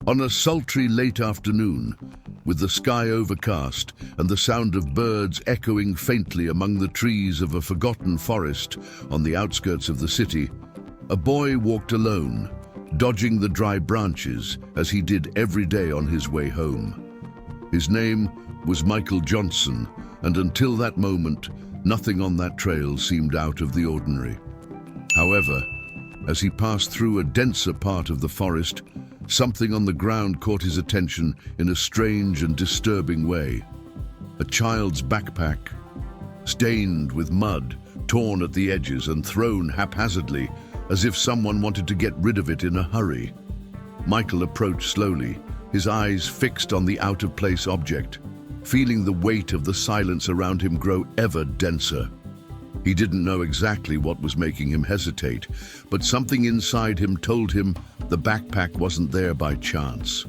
On a sultry late afternoon, with the sky overcast and the sound of birds echoing faintly among the trees of a forgotten forest on the outskirts of the city, a boy walked alone, dodging the dry branches as he did every day on his way home. His name was Michael Johnson, and until that moment, nothing on that trail seemed out of the ordinary. However, as he passed through a denser part of the forest, something on the ground caught his attention in a strange and disturbing way. A child's backpack, stained with mud, torn at the edges and thrown haphazardly, as if someone wanted to get rid of it in a hurry. Michael approached slowly, his eyes fixed on the out-of-place object, feeling the weight of the silence around him grow ever denser. He didn't know exactly what was making him hesitate, but something inside him told him the backpack wasn't there by chance.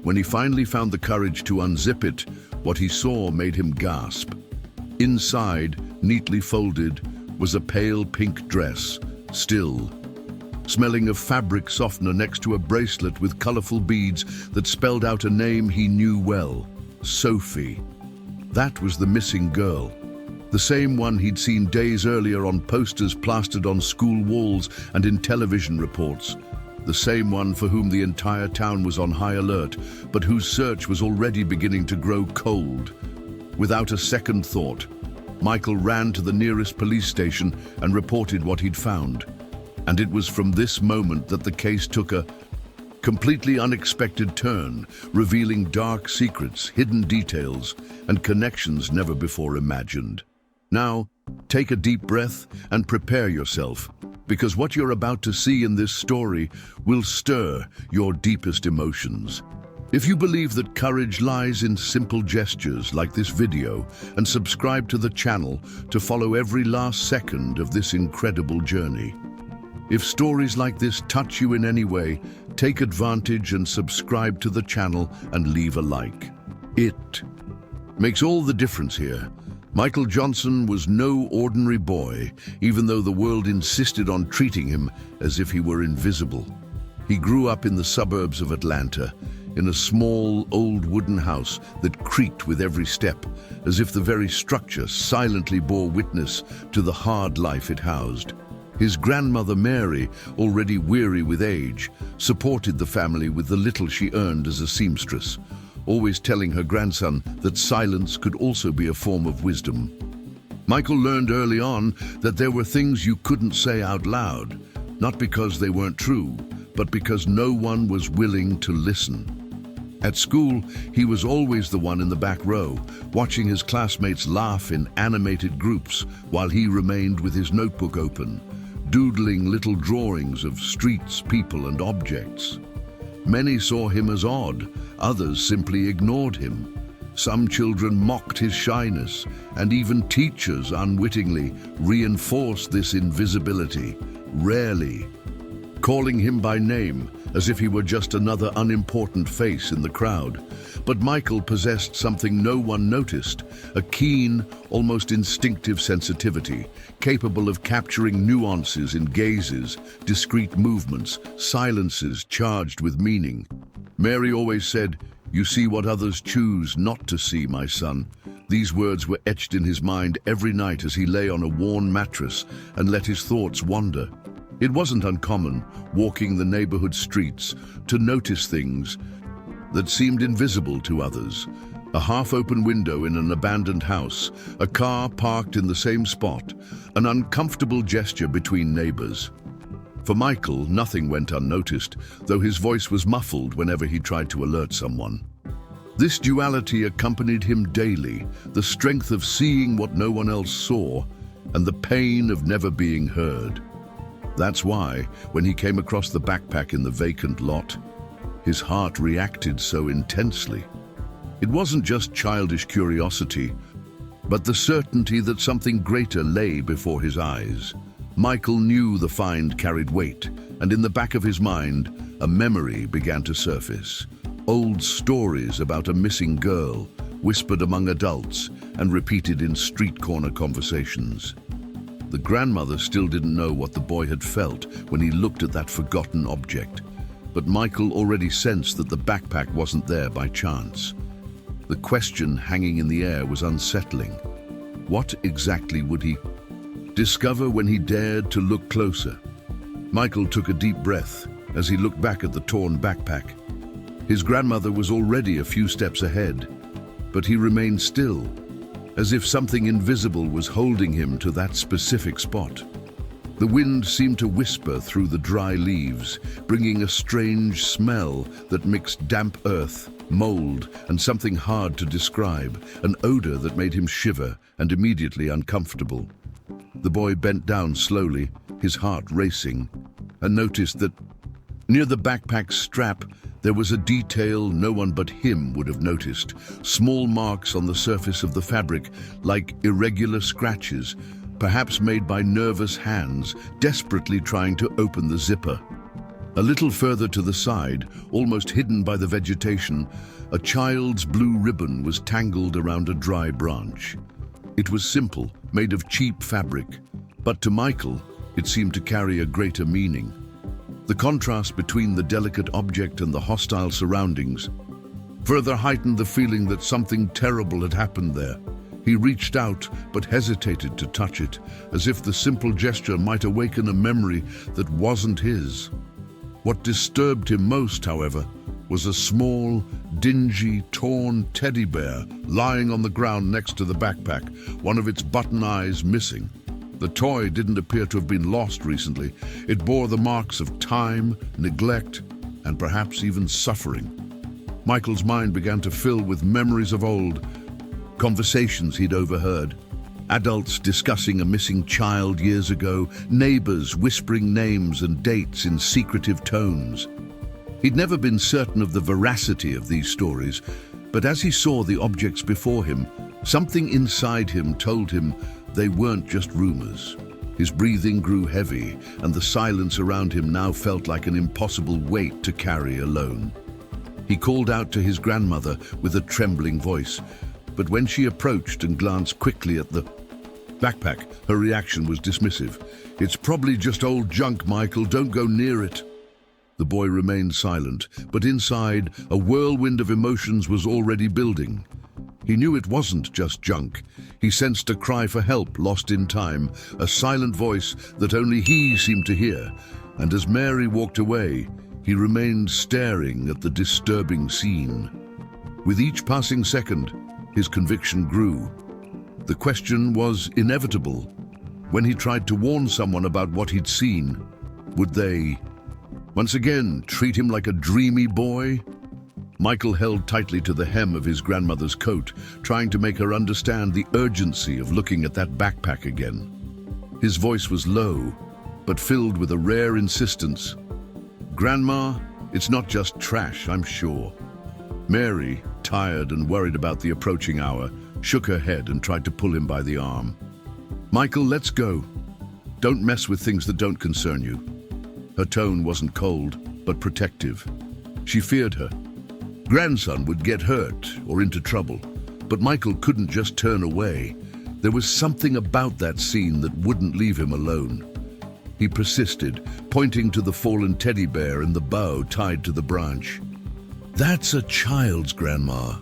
When he finally found the courage to unzip it, what he saw made him gasp. Inside, neatly folded, was a pale pink dress, still, smelling of fabric softener next to a bracelet with colorful beads that spelled out a name he knew well, Sophie. That was the missing girl, the same one he'd seen days earlier on posters plastered on school walls and in television reports, the same one for whom the entire town was on high alert, but whose search was already beginning to grow cold. Without a second thought, Michael ran to the nearest police station and reported what he'd found. And it was from this moment that the case took a completely unexpected turn, revealing dark secrets, hidden details, and connections never before imagined. Now, take a deep breath and prepare yourself, because what you're about to see in this story will stir your deepest emotions. If you believe that courage lies in simple gestures like this video, and subscribe to the channel to follow every last second of this incredible journey. If stories like this touch you in any way, take advantage and subscribe to the channel and leave a like. It makes all the difference here. Michael Johnson was no ordinary boy, even though the world insisted on treating him as if he were invisible. He grew up in the suburbs of Atlanta, in a small, old wooden house that creaked with every step, as if the very structure silently bore witness to the hard life it housed. His grandmother Mary, already weary with age, supported the family with the little she earned as a seamstress, always telling her grandson that silence could also be a form of wisdom. Michael learned early on that there were things you couldn't say out loud, not because they weren't true, but because no one was willing to listen. At school, he was always the one in the back row, watching his classmates laugh in animated groups while he remained with his notebook open, doodling little drawings of streets, people, and objects. Many saw him as odd, others simply ignored him. Some children mocked his shyness, and even teachers unwittingly reinforced this invisibility, rarely calling him by name as if he were just another unimportant face in the crowd. But Michael possessed something no one noticed, a keen, almost instinctive sensitivity, capable of capturing nuances in gazes, discreet movements, silences charged with meaning. Mary always said, "You see what others choose not to see, my son." These words were etched in his mind every night as he lay on a worn mattress and let his thoughts wander. It wasn't uncommon, walking the neighborhood streets, to notice things that seemed invisible to others. A half-open window in an abandoned house, a car parked in the same spot, an uncomfortable gesture between neighbors. For Michael, nothing went unnoticed, though his voice was muffled whenever he tried to alert someone. This duality accompanied him daily, the strength of seeing what no one else saw, and the pain of never being heard. That's why, when he came across the backpack in the vacant lot, his heart reacted so intensely. It wasn't just childish curiosity, but the certainty that something greater lay before his eyes. Michael knew the find carried weight, and in the back of his mind, a memory began to surface. Old stories about a missing girl, whispered among adults and repeated in street corner conversations. The grandmother still didn't know what the boy had felt when he looked at that forgotten object. but Michael already sensed that the backpack wasn't there by chance. The question hanging in the air was unsettling. What exactly would he discover when he dared to look closer? Michael took a deep breath as he looked back at the torn backpack. His grandmother was already a few steps ahead, but he remained still, as if something invisible was holding him to that specific spot. The wind seemed to whisper through the dry leaves, bringing a strange smell that mixed damp earth, mold, and something hard to describe, an odor that made him shiver and immediately uncomfortable. The boy bent down slowly, his heart racing, and noticed that near the backpack's strap there was a detail no one but him would have noticed. Small marks on the surface of the fabric, like irregular scratches, perhaps made by nervous hands, desperately trying to open the zipper. A little further to the side, almost hidden by the vegetation, a child's blue ribbon was tangled around a dry branch. It was simple, made of cheap fabric, but to Michael, it seemed to carry a greater meaning. The contrast between the delicate object and the hostile surroundings further heightened the feeling that something terrible had happened there. He reached out, but hesitated to touch it, as if the simple gesture might awaken a memory that wasn't his. What disturbed him most, however, was a small, dingy, torn teddy bear lying on the ground next to the backpack, one of its button eyes missing. The toy didn't appear to have been lost recently. It bore the marks of time, neglect, and perhaps even suffering. Michael's mind began to fill with memories of old, conversations he'd overheard, adults discussing a missing child years ago, neighbors whispering names and dates in secretive tones. He'd never been certain of the veracity of these stories, but as he saw the objects before him, something inside him told him they weren't just rumors. His breathing grew heavy, and the silence around him now felt like an impossible weight to carry alone. He called out to his grandmother with a trembling voice, but when she approached and glanced quickly at the backpack, her reaction was dismissive. "It's probably just old junk, Michael. Don't go near it." The boy remained silent, but inside, a whirlwind of emotions was already building. He knew it wasn't just junk. He sensed a cry for help lost in time, a silent voice that only he seemed to hear. And as Mary walked away, he remained staring at the disturbing scene. With each passing second, his conviction grew. The question was inevitable. When he tried to warn someone about what he'd seen, would they once again treat him like a dreamy boy? Michael held tightly to the hem of his grandmother's coat, trying to make her understand the urgency of looking at that backpack again. His voice was low, but filled with a rare insistence. "Grandma, it's not just trash, I'm sure." Mary, tired and worried about the approaching hour, shook her head and tried to pull him by the arm. "Michael, let's go. Don't mess with things that don't concern you." Her tone wasn't cold, but protective. She feared her grandson would get hurt or into trouble, but Michael couldn't just turn away. There was something about that scene that wouldn't leave him alone. He persisted, pointing to the fallen teddy bear in the bough tied to the branch. "That's a child's, Grandma.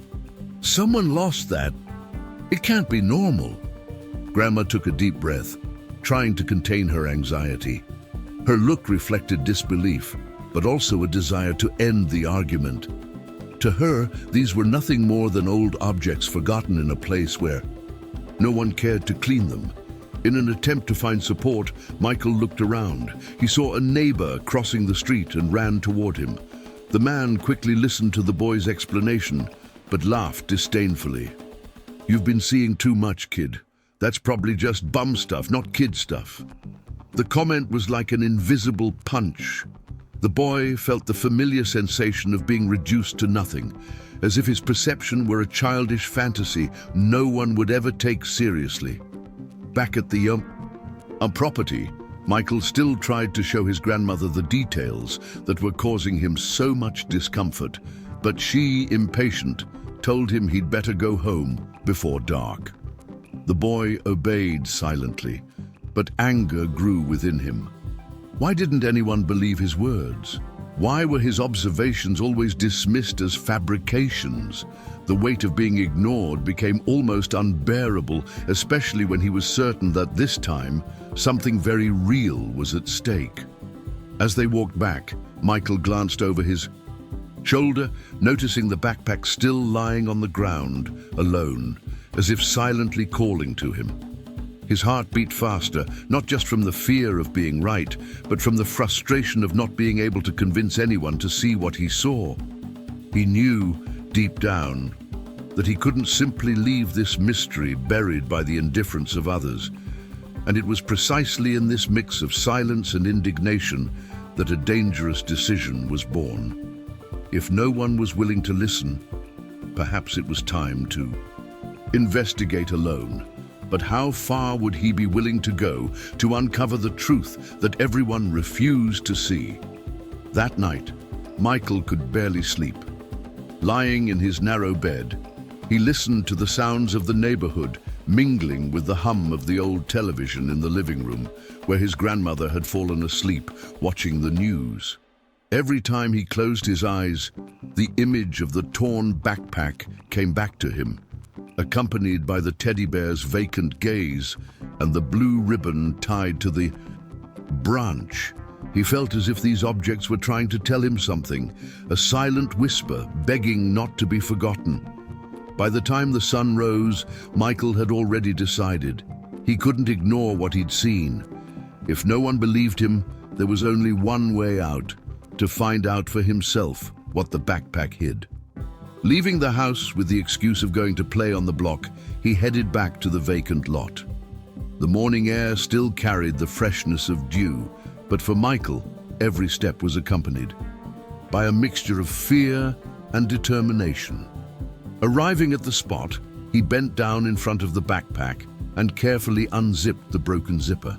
Someone lost that. It can't be normal." Grandma took a deep breath, trying to contain her anxiety. Her look reflected disbelief, but also a desire to end the argument. To her, these were nothing more than old objects forgotten in a place where no one cared to clean them. In an attempt to find support, Michael looked around. He saw a neighbor crossing the street and ran toward him. The man quickly listened to the boy's explanation, but laughed disdainfully. "You've been seeing too much, kid. That's probably just bum stuff, not kid stuff." The comment was like an invisible punch. The boy felt the familiar sensation of being reduced to nothing, as if his perception were a childish fantasy no one would ever take seriously. Back at the property, Michael still tried to show his grandmother the details that were causing him so much discomfort, but she, impatient, told him he'd better go home before dark. The boy obeyed silently, but anger grew within him. Why didn't anyone believe his words? Why were his observations always dismissed as fabrications? The weight of being ignored became almost unbearable, especially when he was certain that this time something very real was at stake. As they walked back, Michael glanced over his shoulder, noticing the backpack still lying on the ground, alone, as if silently calling to him. His heart beat faster, not just from the fear of being right, but from the frustration of not being able to convince anyone to see what he saw. He knew, deep down, that he couldn't simply leave this mystery buried by the indifference of others. And it was precisely in this mix of silence and indignation that a dangerous decision was born. If no one was willing to listen, perhaps it was time to investigate alone. But how far would he be willing to go to uncover the truth that everyone refused to see? That night, Michael could barely sleep. Lying in his narrow bed, he listened to the sounds of the neighborhood mingling with the hum of the old television in the living room, where his grandmother had fallen asleep watching the news. Every time he closed his eyes, the image of the torn backpack came back to him, accompanied by the teddy bear's vacant gaze and the blue ribbon tied to the branch. He felt as if these objects were trying to tell him something, a silent whisper begging not to be forgotten. By the time the sun rose, Michael had already decided. He couldn't ignore what he'd seen. If no one believed him, there was only one way out: to find out for himself what the backpack hid. Leaving the house with the excuse of going to play on the block, he headed back to the vacant lot. The morning air still carried the freshness of dew, but for Michael, every step was accompanied by a mixture of fear and determination. Arriving at the spot, he bent down in front of the backpack and carefully unzipped the broken zipper.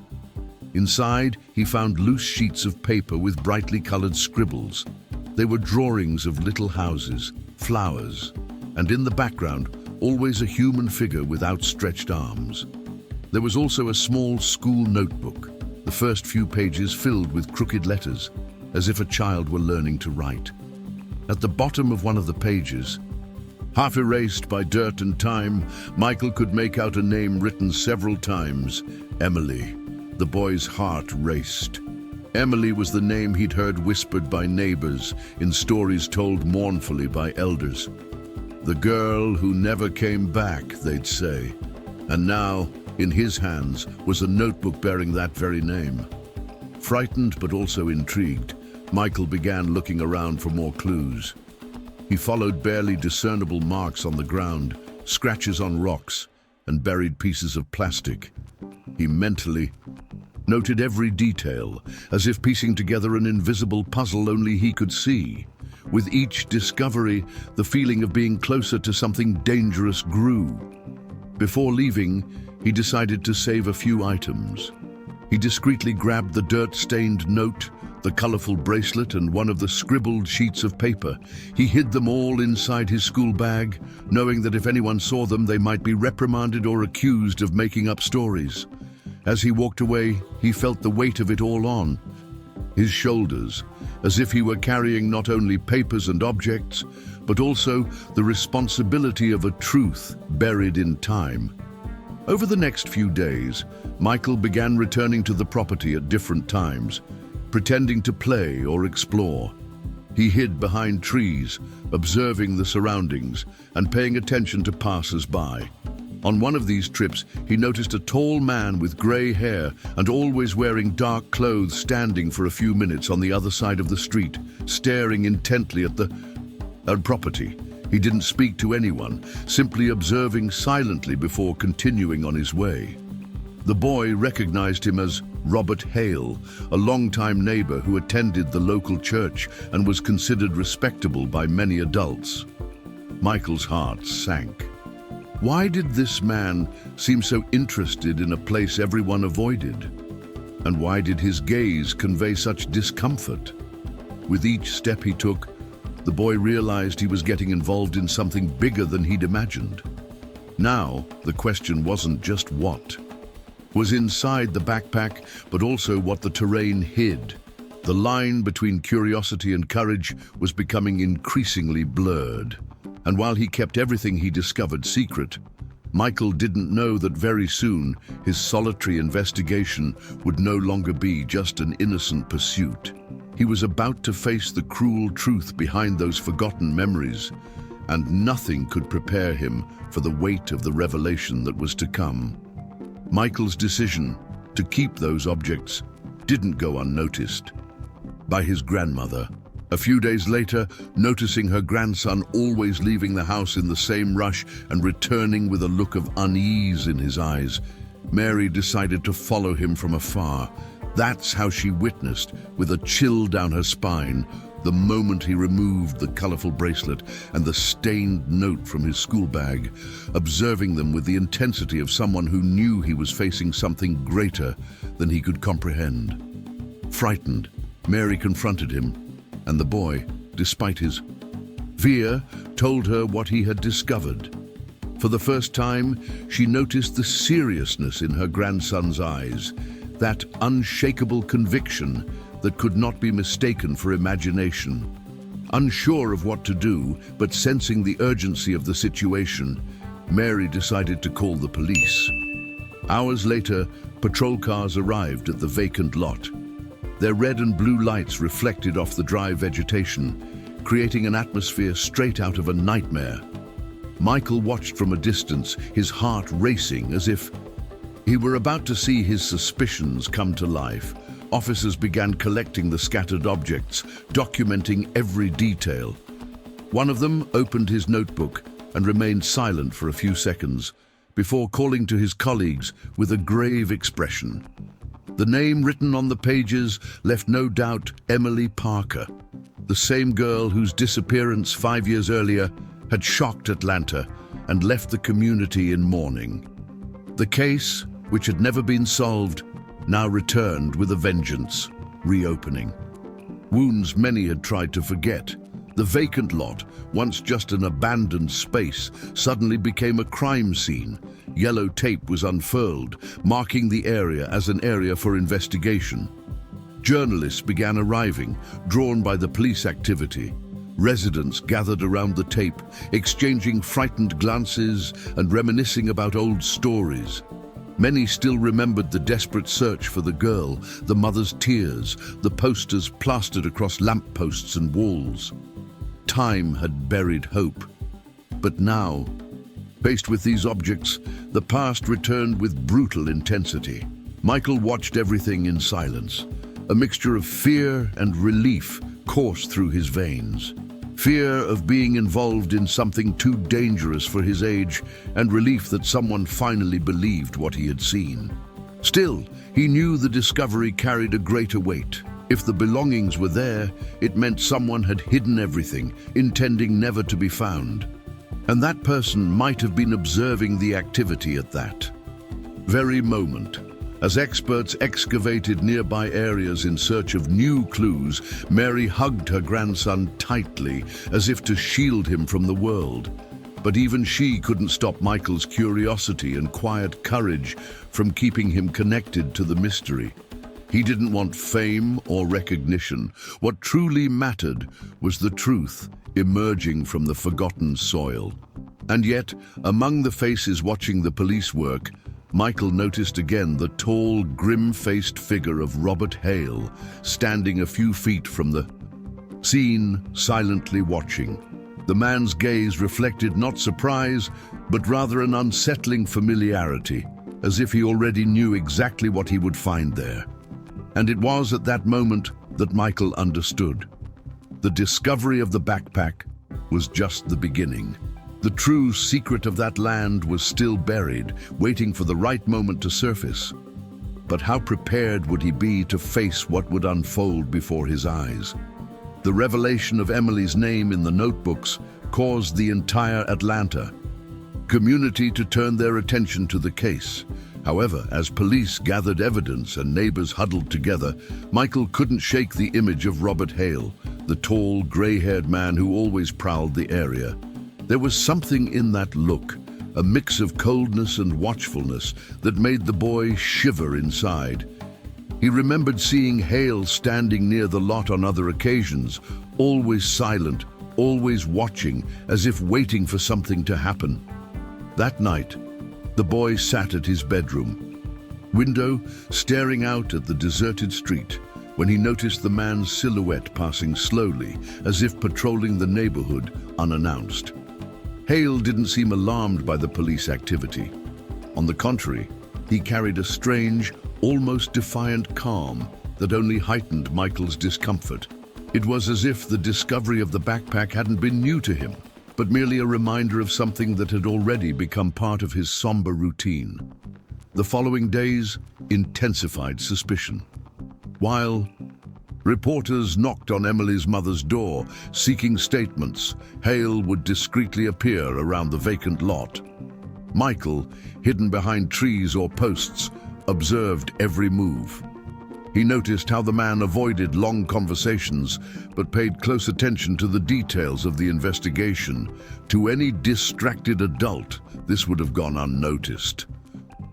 Inside, he found loose sheets of paper with brightly colored scribbles. They were drawings of little houses, flowers, and in the background, always a human figure with outstretched arms. There was also a small school notebook, the first few pages filled with crooked letters, as if a child were learning to write. At the bottom of one of the pages, half erased by dirt and time, Michael could make out a name written several times: Emily. The boy's heart raced. Emily was the name he'd heard whispered by neighbors in stories told mournfully by elders. The girl who never came back, they'd say. And now, in his hands, was a notebook bearing that very name. Frightened but also intrigued, Michael began looking around for more clues. He followed barely discernible marks on the ground, scratches on rocks, and buried pieces of plastic. He mentally noted every detail, as if piecing together an invisible puzzle only he could see. With each discovery, the feeling of being closer to something dangerous grew. Before leaving, he decided to save a few items. He discreetly grabbed the dirt-stained note, the colorful bracelet, and one of the scribbled sheets of paper. He hid them all inside his school bag, knowing that if anyone saw them, they might be reprimanded or accused of making up stories. As he walked away, he felt the weight of it all on his shoulders, as if he were carrying not only papers and objects, but also the responsibility of a truth buried in time. Over the next few days, Michael began returning to the property at different times, pretending to play or explore. He hid behind trees, observing the surroundings and paying attention to passers-by. On one of these trips, he noticed a tall man with gray hair and always wearing dark clothes standing for a few minutes on the other side of the street, staring intently at the property. He didn't speak to anyone, simply observing silently before continuing on his way. The boy recognized him as Robert Hale, a longtime neighbor who attended the local church and was considered respectable by many adults. Michael's heart sank. Why did this man seem so interested in a place everyone avoided? And why did his gaze convey such discomfort? With each step he took, the boy realized he was getting involved in something bigger than he'd imagined. Now, the question wasn't just what was inside the backpack, but also what the terrain hid. The line between curiosity and courage was becoming increasingly blurred. And while he kept everything he discovered secret, Michael didn't know that very soon his solitary investigation would no longer be just an innocent pursuit. He was about to face the cruel truth behind those forgotten memories, and nothing could prepare him for the weight of the revelation that was to come. Michael's decision to keep those objects didn't go unnoticed by his grandmother. A few days later, noticing her grandson always leaving the house in the same rush and returning with a look of unease in his eyes, Mary decided to follow him from afar. That's how she witnessed, with a chill down her spine, the moment he removed the colorful bracelet and the stained note from his school bag, observing them with the intensity of someone who knew he was facing something greater than he could comprehend. Frightened, Mary confronted him, and the boy, despite his fear, told her what he had discovered. For the first time, she noticed the seriousness in her grandson's eyes, that unshakable conviction that could not be mistaken for imagination. Unsure of what to do, but sensing the urgency of the situation, Mary decided to call the police. Hours later, patrol cars arrived at the vacant lot. Their red and blue lights reflected off the dry vegetation, creating an atmosphere straight out of a nightmare. Michael watched from a distance, his heart racing as if he were about to see his suspicions come to life. Officers began collecting the scattered objects, documenting every detail. One of them opened his notebook and remained silent for a few seconds before calling to his colleagues with a grave expression. The name written on the pages left no doubt: Emily Parker, the same girl whose disappearance 5 years earlier had shocked Atlanta and left the community in mourning. The case, which had never been solved, now returned with a vengeance, reopening. Wounds many had tried to forget. The vacant lot, once just an abandoned space, suddenly became a crime scene. Yellow tape was unfurled, marking the area as an area for investigation. Journalists began arriving, drawn by the police activity. Residents gathered around the tape, exchanging frightened glances and reminiscing about old stories. Many still remembered the desperate search for the girl, the mother's tears, the posters plastered across lampposts and walls. Time had buried hope. But now, faced with these objects, the past returned with brutal intensity. Michael watched everything in silence. A mixture of fear and relief coursed through his veins. Fear of being involved in something too dangerous for his age, and relief that someone finally believed what he had seen. Still, he knew the discovery carried a greater weight. If the belongings were there, it meant someone had hidden everything, intending never to be found. And that person might have been observing the activity at that very moment. As experts excavated nearby areas in search of new clues, Mary hugged her grandson tightly, as if to shield him from the world. But even she couldn't stop Michael's curiosity and quiet courage from keeping him connected to the mystery. He didn't want fame or recognition. What truly mattered was the truth emerging from the forgotten soil. And yet, among the faces watching the police work, Michael noticed again the tall, grim-faced figure of Robert Hale, standing a few feet from the scene, silently watching. The man's gaze reflected not surprise, but rather an unsettling familiarity, as if he already knew exactly what he would find there. And it was at that moment that Michael understood. The discovery of the backpack was just the beginning. The true secret of that land was still buried, waiting for the right moment to surface. But how prepared would he be to face what would unfold before his eyes? The revelation of Emily's name in the notebooks caused the entire Atlanta community to turn their attention to the case. However, as police gathered evidence and neighbors huddled together, Michael couldn't shake the image of Robert Hale, the tall, gray-haired man who always prowled the area. There was something in that look, a mix of coldness and watchfulness, that made the boy shiver inside. He remembered seeing Hale standing near the lot on other occasions, always silent, always watching, as if waiting for something to happen. That night, the boy sat at his bedroom window, staring out at the deserted street, when he noticed the man's silhouette passing slowly, as if patrolling the neighborhood unannounced. Hale didn't seem alarmed by the police activity. On the contrary, he carried a strange, almost defiant calm that only heightened Michael's discomfort. It was as if the discovery of the backpack hadn't been new to him, but merely a reminder of something that had already become part of his somber routine. The following days intensified suspicion. While reporters knocked on Emily's mother's door, seeking statements, Hale would discreetly appear around the vacant lot. Michael, hidden behind trees or posts, observed every move. He noticed how the man avoided long conversations, but paid close attention to the details of the investigation. To any distracted adult, this would have gone unnoticed.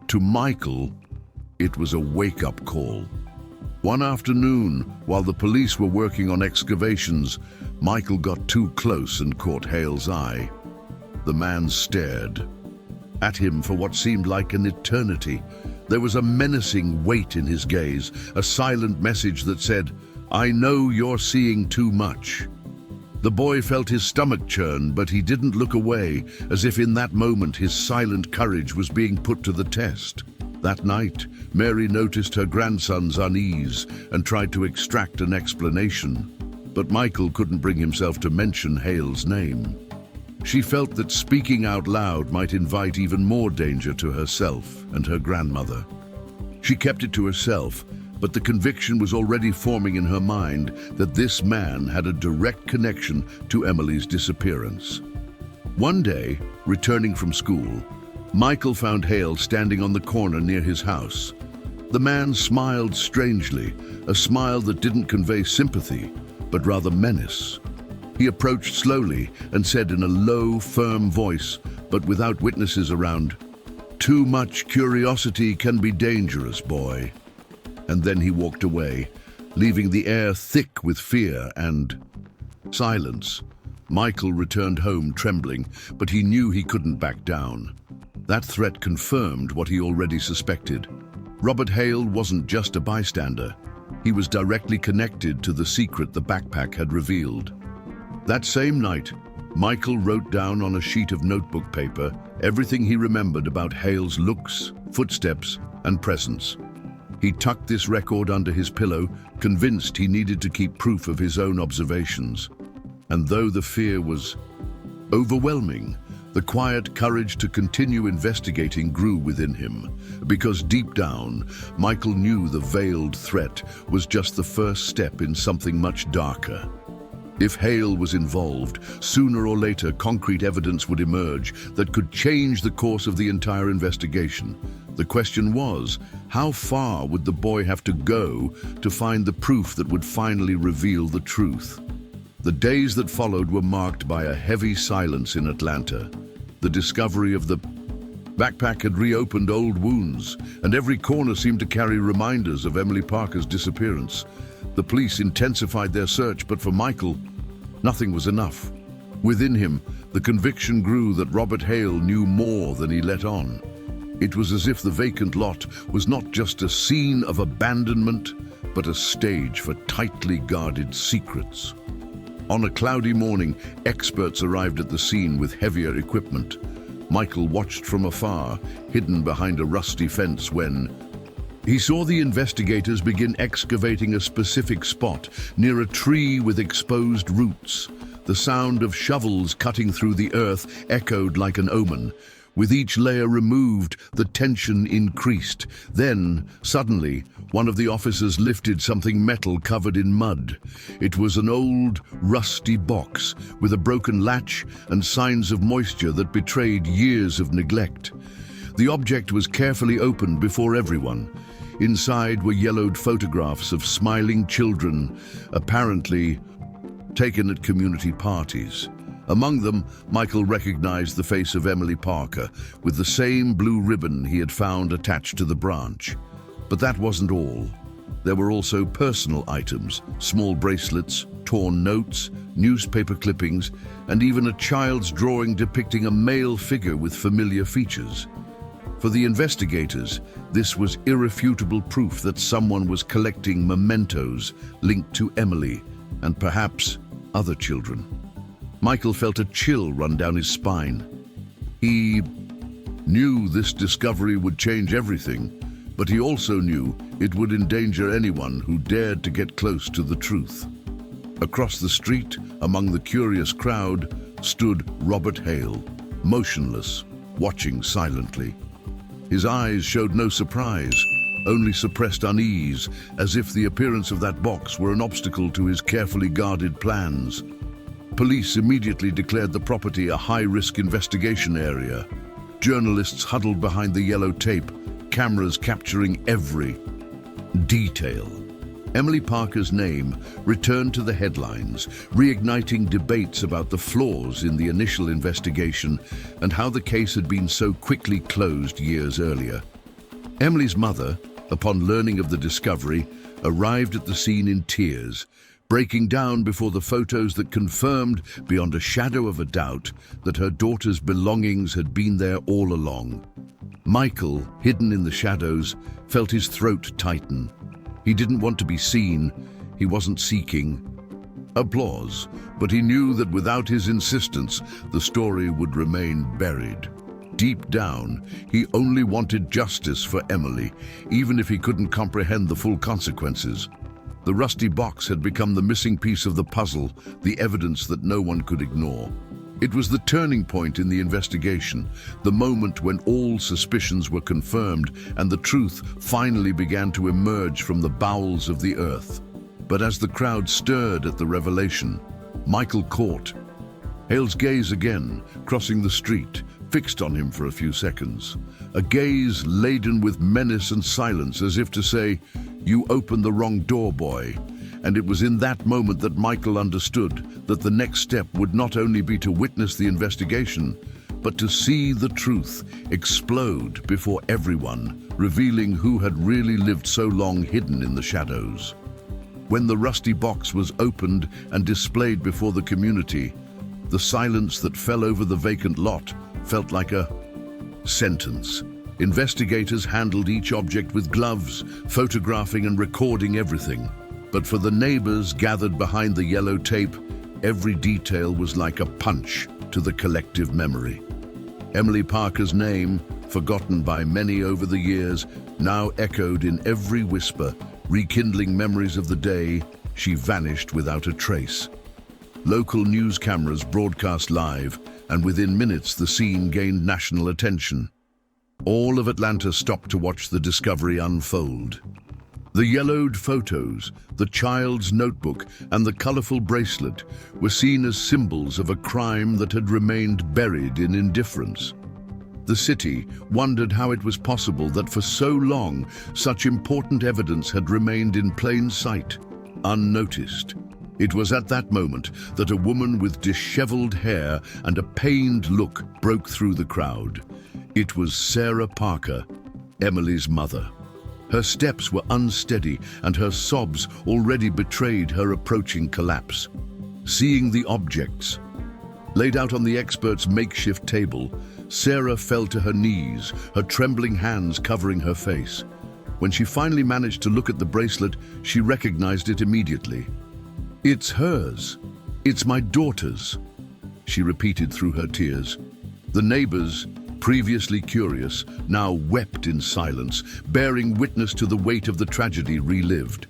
To Michael, it was a wake-up call. One afternoon, while the police were working on excavations, Michael got too close and caught Hale's eye. The man stared at him for what seemed like an eternity. There was a menacing weight in his gaze, a silent message that said, "I know you're seeing too much." The boy felt his stomach churn, but he didn't look away, as if in that moment his silent courage was being put to the test. That night, Mary noticed her grandson's unease and tried to extract an explanation, but Michael couldn't bring himself to mention Hale's name. She felt that speaking out loud might invite even more danger to herself and her grandmother. She kept it to herself, but the conviction was already forming in her mind that this man had a direct connection to Emily's disappearance. One day, returning from school, Michael found Hale standing on the corner near his house. The man smiled strangely, a smile that didn't convey sympathy, but rather menace. He approached slowly and said in a low, firm voice, but without witnesses around, "Too much curiosity can be dangerous, boy." And then he walked away, leaving the air thick with fear and silence. Michael returned home trembling, but he knew he couldn't back down. That threat confirmed what he already suspected. Robert Hale wasn't just a bystander. He was directly connected to the secret the backpack had revealed. That same night, Michael wrote down on a sheet of notebook paper everything he remembered about Hale's looks, footsteps, and presence. He tucked this record under his pillow, convinced he needed to keep proof of his own observations. And though the fear was overwhelming, the quiet courage to continue investigating grew within him, because deep down, Michael knew the veiled threat was just the first step in something much darker. If Hale was involved, sooner or later concrete evidence would emerge that could change the course of the entire investigation. The question was, how far would the boy have to go to find the proof that would finally reveal the truth? The days that followed were marked by a heavy silence in Atlanta. The discovery of the backpack had reopened old wounds, and every corner seemed to carry reminders of Emily Parker's disappearance. The police intensified their search, but for Michael, nothing was enough. Within him, the conviction grew that Robert Hale knew more than he let on. It was as if the vacant lot was not just a scene of abandonment, but a stage for tightly guarded secrets. On a cloudy morning, experts arrived at the scene with heavier equipment. Michael watched from afar, hidden behind a rusty fence, when he saw the investigators begin excavating a specific spot near a tree with exposed roots. The sound of shovels cutting through the earth echoed like an omen. With each layer removed, the tension increased. Then, suddenly, one of the officers lifted something metal covered in mud. It was an old, rusty box with a broken latch and signs of moisture that betrayed years of neglect. The object was carefully opened before everyone. Inside were yellowed photographs of smiling children, apparently taken at community parties. Among them, Michael recognized the face of Emily Parker, with the same blue ribbon he had found attached to the branch. But that wasn't all. There were also personal items, small bracelets, torn notes, newspaper clippings, and even a child's drawing depicting a male figure with familiar features. For the investigators, this was irrefutable proof that someone was collecting mementos linked to Emily and perhaps other children. Michael felt a chill run down his spine. He knew this discovery would change everything, but he also knew it would endanger anyone who dared to get close to the truth. Across the street, among the curious crowd, stood Robert Hale, motionless, watching silently. His eyes showed no surprise, only suppressed unease, as if the appearance of that box were an obstacle to his carefully guarded plans. Police immediately declared the property a high-risk investigation area. Journalists huddled behind the yellow tape, cameras capturing every detail. Emily Parker's name returned to the headlines, reigniting debates about the flaws in the initial investigation and how the case had been so quickly closed years earlier. Emily's mother, upon learning of the discovery, arrived at the scene in tears, breaking down before the photos that confirmed, beyond a shadow of a doubt, that her daughter's belongings had been there all along. Michael, hidden in the shadows, felt his throat tighten. He didn't want to be seen. He wasn't seeking applause, but he knew that without his insistence, the story would remain buried. Deep down, he only wanted justice for Emily, even if he couldn't comprehend the full consequences. The rusty box had become the missing piece of the puzzle, the evidence that no one could ignore. It was the turning point in the investigation, the moment when all suspicions were confirmed and the truth finally began to emerge from the bowels of the earth. But as the crowd stirred at the revelation, Michael caught Hale's gaze again, crossing the street, fixed on him for a few seconds. A gaze laden with menace and silence, as if to say, "You opened the wrong door, boy." And it was in that moment that Michael understood that the next step would not only be to witness the investigation, but to see the truth explode before everyone, revealing who had really lived so long hidden in the shadows. When the rusty box was opened and displayed before the community, the silence that fell over the vacant lot felt like a sentence. Investigators handled each object with gloves, photographing and recording everything. But for the neighbors gathered behind the yellow tape, every detail was like a punch to the collective memory. Emily Parker's name, forgotten by many over the years, now echoed in every whisper, rekindling memories of the day she vanished without a trace. Local news cameras broadcast live, and within minutes the scene gained national attention. All of Atlanta stopped to watch the discovery unfold. The yellowed photos, the child's notebook, and the colorful bracelet were seen as symbols of a crime that had remained buried in indifference. The city wondered how it was possible that for so long such important evidence had remained in plain sight, unnoticed. It was at that moment that a woman with disheveled hair and a pained look broke through the crowd. It was Sarah Parker, Emily's mother. Her steps were unsteady, and her sobs already betrayed her approaching collapse. Seeing the objects laid out on the expert's makeshift table, Sarah fell to her knees, her trembling hands covering her face. When she finally managed to look at the bracelet, she recognized it immediately. "It's hers. It's my daughter's," she repeated through her tears. The neighbors, previously curious, now wept in silence, bearing witness to the weight of the tragedy relived.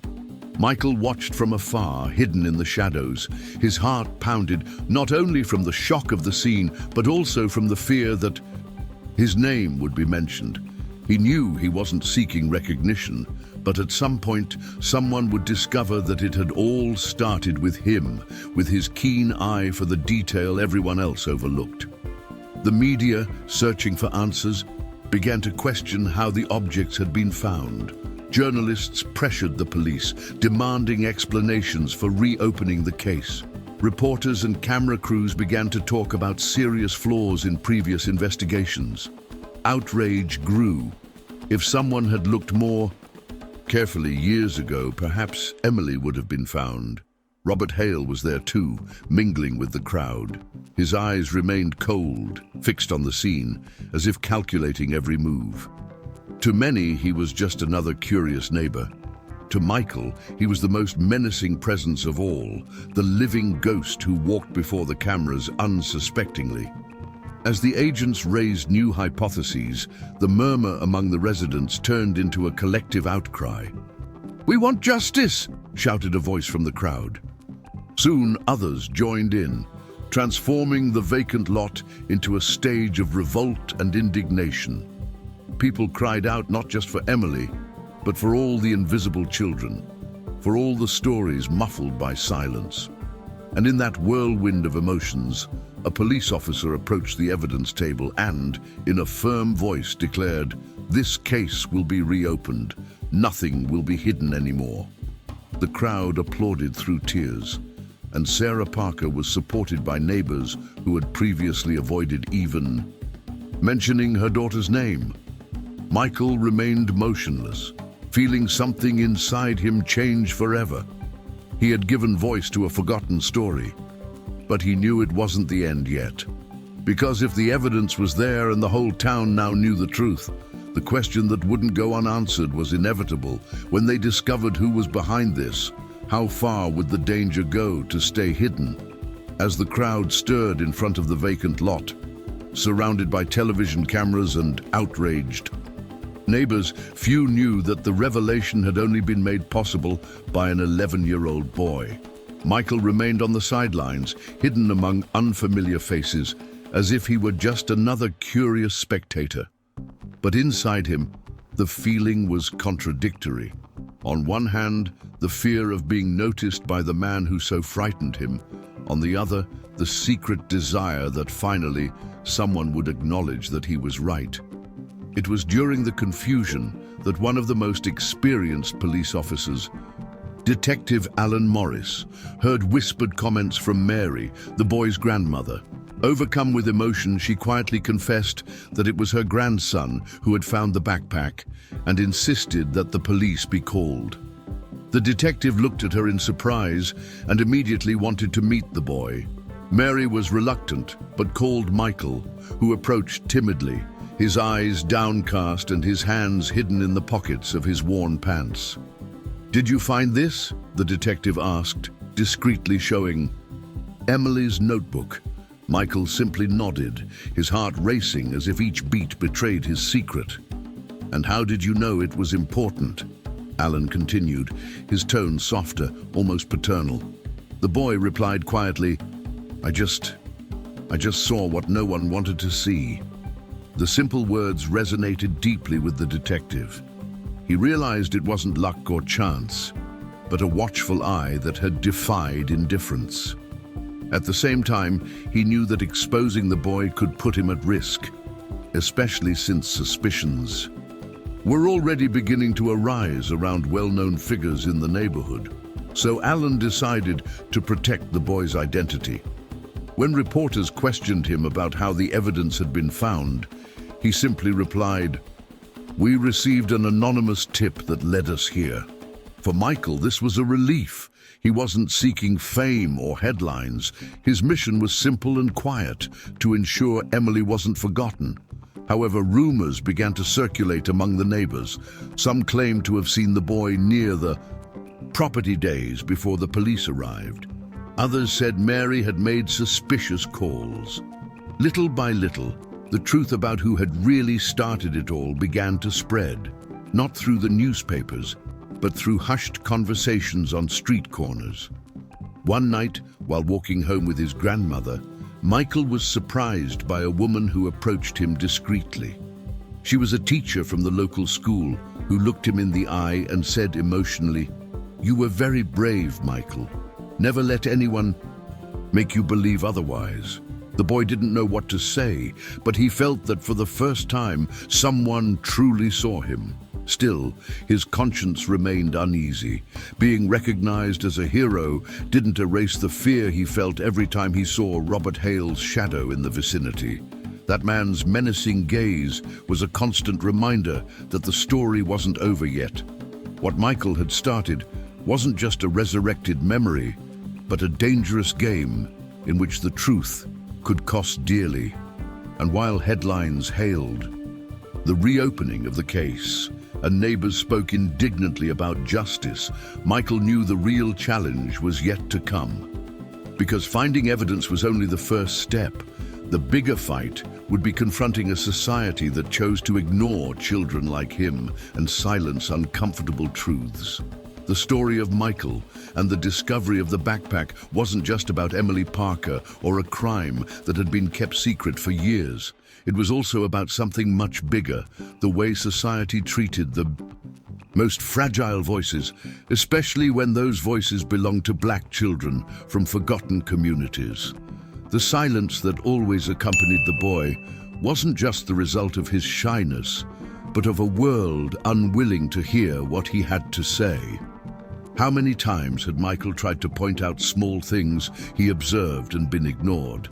Michael watched from afar, hidden in the shadows. His heart pounded, not only from the shock of the scene, but also from the fear that his name would be mentioned. He knew he wasn't seeking recognition, but at some point, someone would discover that it had all started with him, with his keen eye for the detail everyone else overlooked. The media, searching for answers, began to question how the objects had been found. Journalists pressured the police, demanding explanations for reopening the case. Reporters and camera crews began to talk about serious flaws in previous investigations. Outrage grew. If someone had looked more Carefully, years ago, perhaps Emily would have been found. Robert Hale was there too, mingling with the crowd. His eyes remained cold, fixed on the scene, as if calculating every move. To many, he was just another curious neighbor. To Michael, he was the most menacing presence of all, the living ghost who walked before the cameras unsuspectingly. As the agents raised new hypotheses, the murmur among the residents turned into a collective outcry. "We want justice!" shouted a voice from the crowd. Soon others joined in, transforming the vacant lot into a stage of revolt and indignation. People cried out not just for Emily, but for all the invisible children, for all the stories muffled by silence. And in that whirlwind of emotions, a police officer approached the evidence table and, in a firm voice, declared, "This case will be reopened. Nothing will be hidden anymore." The crowd applauded through tears, and Sarah Parker was supported by neighbors who had previously avoided even mentioning her daughter's name. Michael remained motionless, feeling something inside him change forever. He had given voice to a forgotten story, but he knew it wasn't the end yet. Because if the evidence was there and the whole town now knew the truth, the question that wouldn't go unanswered was inevitable. When they discovered who was behind this, how far would the danger go to stay hidden? As the crowd stirred in front of the vacant lot, surrounded by television cameras and outraged neighbors, few knew that the revelation had only been made possible by an 11-year-old boy. Michael remained on the sidelines, hidden among unfamiliar faces, as if he were just another curious spectator. But inside him, the feeling was contradictory. On one hand, the fear of being noticed by the man who so frightened him. On the other, the secret desire that finally someone would acknowledge that he was right. It was during the confusion that one of the most experienced police officers, Detective Alan Morris, heard whispered comments from Mary, the boy's grandmother. Overcome with emotion, she quietly confessed that it was her grandson who had found the backpack and insisted that the police be called. The detective looked at her in surprise and immediately wanted to meet the boy. Mary was reluctant, but called Michael, who approached timidly, his eyes downcast and his hands hidden in the pockets of his worn pants. "Did you find this?" the detective asked, discreetly showing Emily's notebook. Michael simply nodded, his heart racing as if each beat betrayed his secret. "And how did you know it was important?" Alan continued, his tone softer, almost paternal. The boy replied quietly, I just saw what no one wanted to see." The simple words resonated deeply with the detective. He realized it wasn't luck or chance, but a watchful eye that had defied indifference. At the same time, he knew that exposing the boy could put him at risk, especially since suspicions were already beginning to arise around well-known figures in the neighborhood. So Alan decided to protect the boy's identity. When reporters questioned him about how the evidence had been found, he simply replied, "We received an anonymous tip that led us here." For Michael, this was a relief. He wasn't seeking fame or headlines. His mission was simple and quiet, to ensure Emily wasn't forgotten. However, rumors began to circulate among the neighbors. Some claimed to have seen the boy near the property days before the police arrived. Others said Mary had made suspicious calls. Little by little, the truth about who had really started it all began to spread, not through the newspapers, but through hushed conversations on street corners. One night, while walking home with his grandmother, Michael was surprised by a woman who approached him discreetly. She was a teacher from the local school who looked him in the eye and said emotionally, "You were very brave, Michael. Never let anyone make you believe otherwise." The boy didn't know what to say, but he felt that for the first time, someone truly saw him. Still, his conscience remained uneasy. Being recognized as a hero didn't erase the fear he felt every time he saw Robert Hale's shadow in the vicinity. That man's menacing gaze was a constant reminder that the story wasn't over yet. What Michael had started wasn't just a resurrected memory, but a dangerous game in which the truth could cost dearly. And while headlines hailed the reopening of the case and neighbors spoke indignantly about justice, Michael knew the real challenge was yet to come. Because finding evidence was only the first step, the bigger fight would be confronting a society that chose to ignore children like him and silence uncomfortable truths. The story of Michael and the discovery of the backpack wasn't just about Emily Parker or a crime that had been kept secret for years. It was also about something much bigger, the way society treated the most fragile voices, especially when those voices belonged to black children from forgotten communities. The silence that always accompanied the boy wasn't just the result of his shyness, but of a world unwilling to hear what he had to say. How many times had Michael tried to point out small things he observed and been ignored?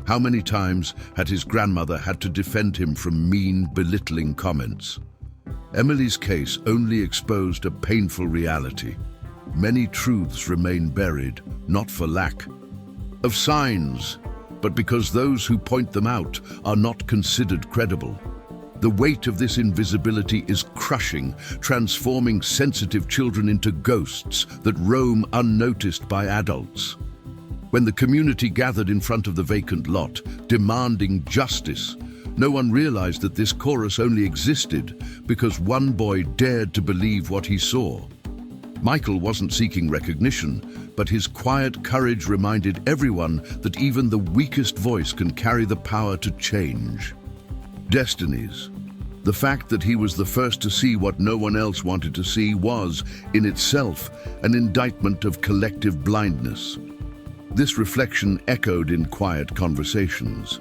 How many times had his grandmother had to defend him from mean, belittling comments? Emily's case only exposed a painful reality. Many truths remain buried, not for lack of signs, but because those who point them out are not considered credible. The weight of this invisibility is crushing, transforming sensitive children into ghosts that roam unnoticed by adults. When the community gathered in front of the vacant lot, demanding justice, no one realized that this chorus only existed because one boy dared to believe what he saw. Michael wasn't seeking recognition, but his quiet courage reminded everyone that even the weakest voice can carry the power to change destinies. The fact that he was the first to see what no one else wanted to see was, in itself, an indictment of collective blindness. This reflection echoed in quiet conversations.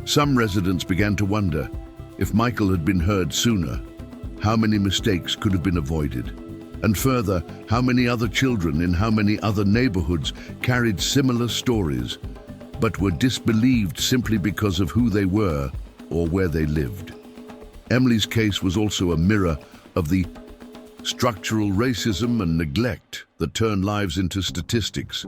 Some residents began to wonder, if Michael had been heard sooner, how many mistakes could have been avoided? And further, how many other children in how many other neighborhoods carried similar stories, but were disbelieved simply because of who they were or where they lived? Emily's case was also a mirror of the structural racism and neglect that turn lives into statistics.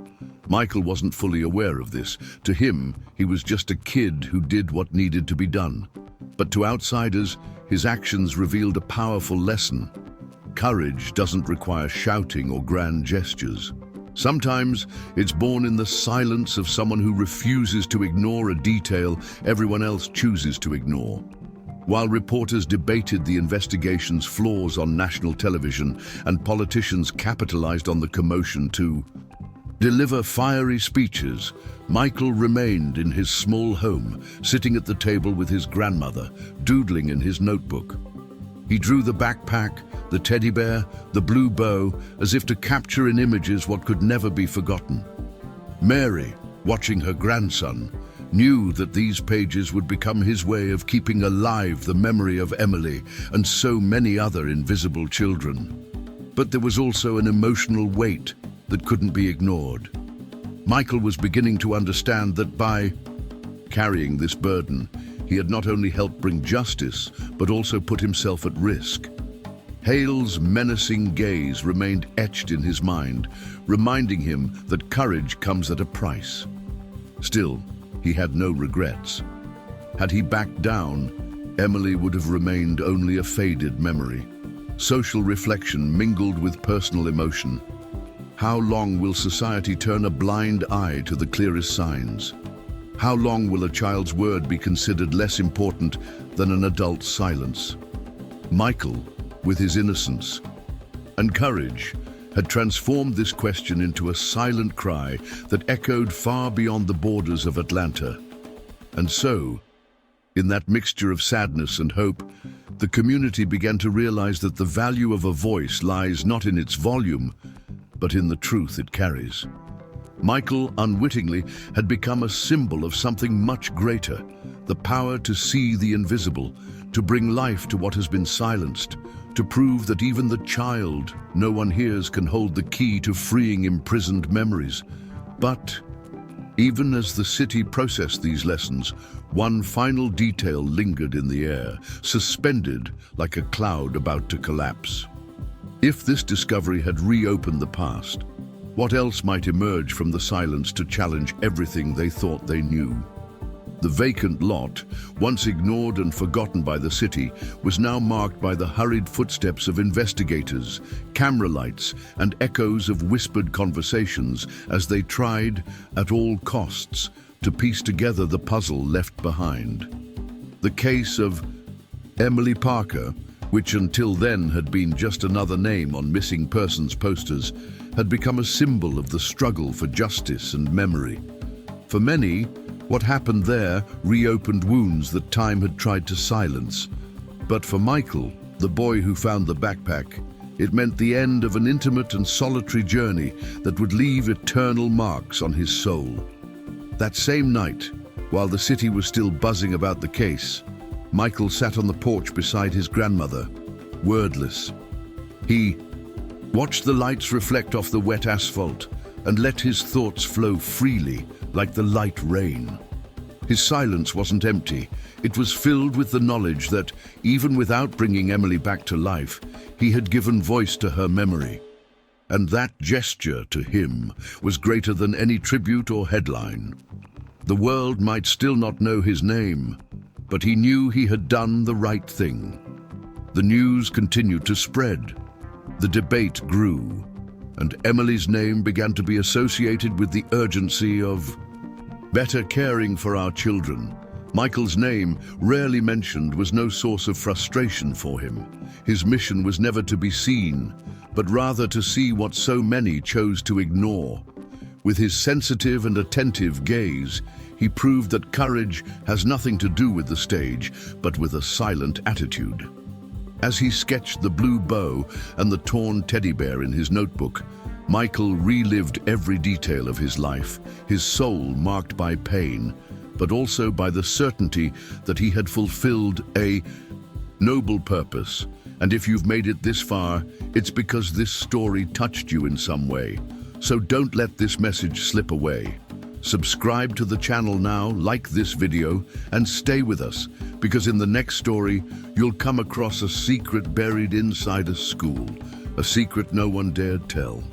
Michael wasn't fully aware of this. To him, he was just a kid who did what needed to be done. But to outsiders, his actions revealed a powerful lesson. Courage doesn't require shouting or grand gestures. Sometimes it's born in the silence of someone who refuses to ignore a detail everyone else chooses to ignore. While reporters debated the investigation's flaws on national television and politicians capitalized on the commotion to deliver fiery speeches, Michael remained in his small home, sitting at the table with his grandmother, doodling in his notebook. He drew the backpack, the teddy bear, the blue bow, as if to capture in images what could never be forgotten. Mary, watching her grandson, knew that these pages would become his way of keeping alive the memory of Emily and so many other invisible children. But there was also an emotional weight that couldn't be ignored. Michael was beginning to understand that by carrying this burden, he had not only helped bring justice, but also put himself at risk. Hale's menacing gaze remained etched in his mind, reminding him that courage comes at a price. Still, he had no regrets. Had he backed down, Emily would have remained only a faded memory. Social reflection mingled with personal emotion. How long will society turn a blind eye to the clearest signs? How long will a child's word be considered less important than an adult's silence? Michael, with his innocence and courage, had transformed this question into a silent cry that echoed far beyond the borders of Atlanta. And so, in that mixture of sadness and hope, the community began to realize that the value of a voice lies not in its volume, but in the truth it carries. Michael, unwittingly, had become a symbol of something much greater, the power to see the invisible, to bring life to what has been silenced, to prove that even the child no one hears can hold the key to freeing imprisoned memories. But even as the city processed these lessons, one final detail lingered in the air, suspended like a cloud about to collapse. If this discovery had reopened the past, what else might emerge from the silence to challenge everything they thought they knew? The vacant lot, once ignored and forgotten by the city, was now marked by the hurried footsteps of investigators, camera lights, and echoes of whispered conversations as they tried, at all costs, to piece together the puzzle left behind. The case of Emily Parker, which until then had been just another name on missing persons posters, had become a symbol of the struggle for justice and memory. For many, what happened there reopened wounds that time had tried to silence. But for Michael, the boy who found the backpack, it meant the end of an intimate and solitary journey that would leave eternal marks on his soul. That same night, while the city was still buzzing about the case, Michael sat on the porch beside his grandmother, wordless. He watched the lights reflect off the wet asphalt and let his thoughts flow freely like the light rain. His silence wasn't empty. It was filled with the knowledge that, even without bringing Emily back to life, he had given voice to her memory. And that gesture to him was greater than any tribute or headline. The world might still not know his name, but he knew he had done the right thing. The news continued to spread. The debate grew, and Emily's name began to be associated with the urgency of better caring for our children. Michael's name, rarely mentioned, was no source of frustration for him. His mission was never to be seen, but rather to see what so many chose to ignore. With his sensitive and attentive gaze, he proved that courage has nothing to do with the stage, but with a silent attitude. As he sketched the blue bow and the torn teddy bear in his notebook, Michael relived every detail of his life, his soul marked by pain, but also by the certainty that he had fulfilled a noble purpose. And if you've made it this far, it's because this story touched you in some way. So don't let this message slip away. Subscribe to the channel now, like this video, and stay with us, because in the next story, you'll come across a secret buried inside a school, a secret no one dared tell.